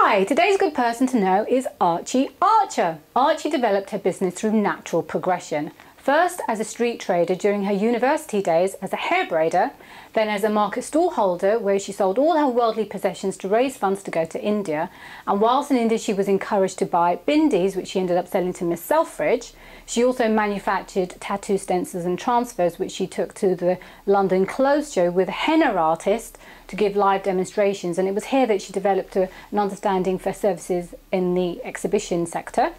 Hi, today's good person to know is Archie Archer. Archie developed her business through natural progression. First as a street trader during her university days as a hair braider, then as a market stall holder where she sold all her worldly possessions to raise funds to go to India. And whilst in India she was encouraged to buy bindis, which she ended up selling to Miss Selfridge. She also manufactured tattoo stencils and transfers, which she took to the London Clothes Show with a henna artist to give live demonstrations. And it was here that she developed an understanding for services in the exhibition sector.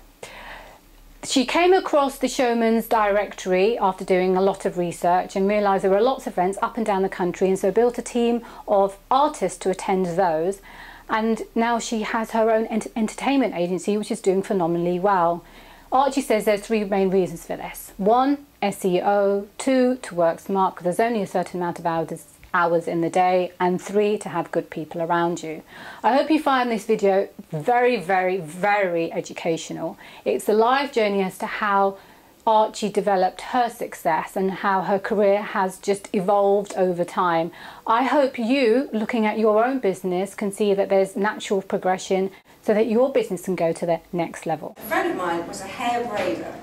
She came across the Showman's Directory after doing a lot of research and realised there were lots of events up and down the country, and so built a team of artists to attend those. And now she has her own entertainment agency, which is doing phenomenally well. Archie says there's three main reasons for this. 1, SEO, 2, to work smart because there's only a certain amount of hours in the day, and 3, to have good people around you. I hope you find this video very, very, very educational. It's a live journey as to how Archie developed her success and how her career has just evolved over time. I hope you, looking at your own business, can see that there's natural progression so that your business can go to the next level. A friend of mine was a hair braider,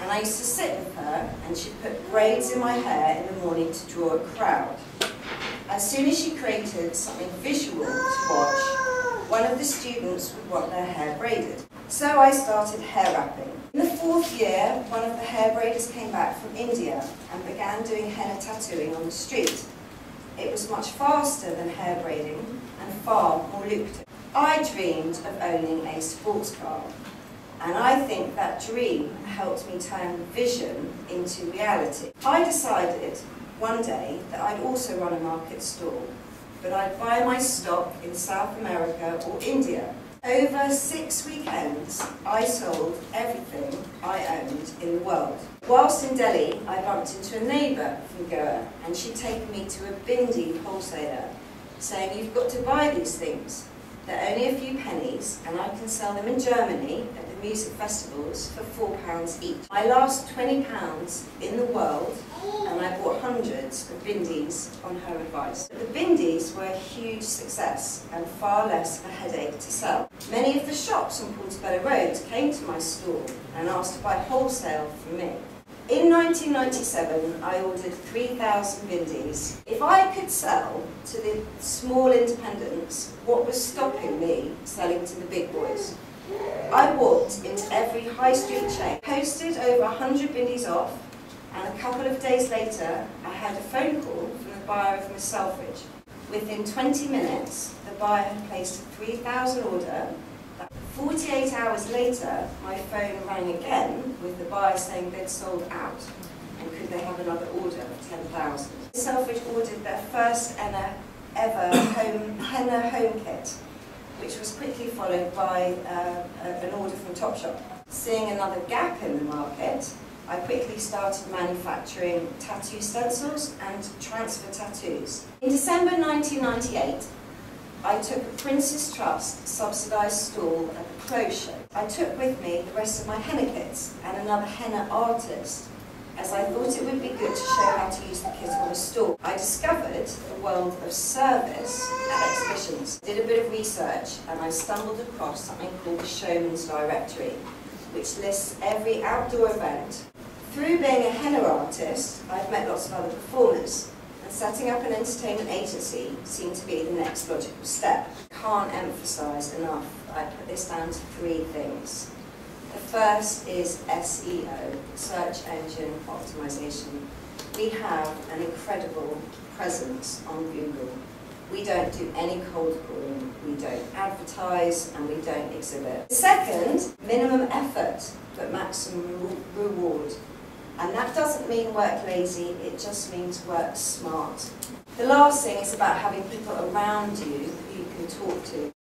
and I used to sit with her and she'd put braids in my hair in the morning to draw a crowd. As soon as she created something visual to watch, one of the students would want their hair braided. So I started hair wrapping. In the 4th year, one of the hair braiders came back from India and began doing henna tattooing on the street. It was much faster than hair braiding and far more lucrative. I dreamed of owning a sports car, and I think that dream helped me turn vision into reality. I decided one day that I'd also run a market stall, but I'd buy my stock in South America or India. Over 6 weekends, I sold everything I owned in the world. Whilst in Delhi, I bumped into a neighbour from Goa, and she'd taken me to a bindi wholesaler, saying, "You've got to buy these things. They're only a few pennies, and I can sell them in Germany at the music festivals for £4 each." I lost £20 in the world, and I bought hundreds of bindis on her advice. The bindis were a huge success and far less of a headache to sell. Many of the shops on Portobello Road came to my stall and asked to buy wholesale from me. In 1997, I ordered 3,000 bindis. If I could sell to the small independents, what was stopping me selling to the big boys? I walked into every high street chain, posted over 100 bindis off, and a couple of days later, I had a phone call from the buyer of Miss Selfridge. Within 20 minutes, the buyer had placed a 3,000 order. 48 hours later, my phone rang again with the buyer saying they'd sold out and could they have another order of 10,000. Selfridge ordered their first ever henna home kit, which was quickly followed by an order from Topshop. Seeing another gap in the market, I quickly started manufacturing tattoo stencils and transfer tattoos. In December 1998, I took a Prince's Trust subsidised stall at the Clothes Show. I took with me the rest of my henna kits and another henna artist, as I thought it would be good to show how to use the kit on a stall. I discovered the world of service at exhibitions. Did a bit of research and I stumbled across something called the Showman's Directory, which lists every outdoor event. Through being a henna artist, I've met lots of other performers. Setting up an entertainment agency seemed to be the next logical step. Can't emphasise enough, I put this down to 3 things. The first is SEO, search engine optimization. We have an incredible presence on Google. We don't do any cold calling, we don't advertise, and we don't exhibit. The second, minimum effort, but maximum reward. And that doesn't mean work lazy, it just means work smart. The last thing is about having people around you who you can talk to.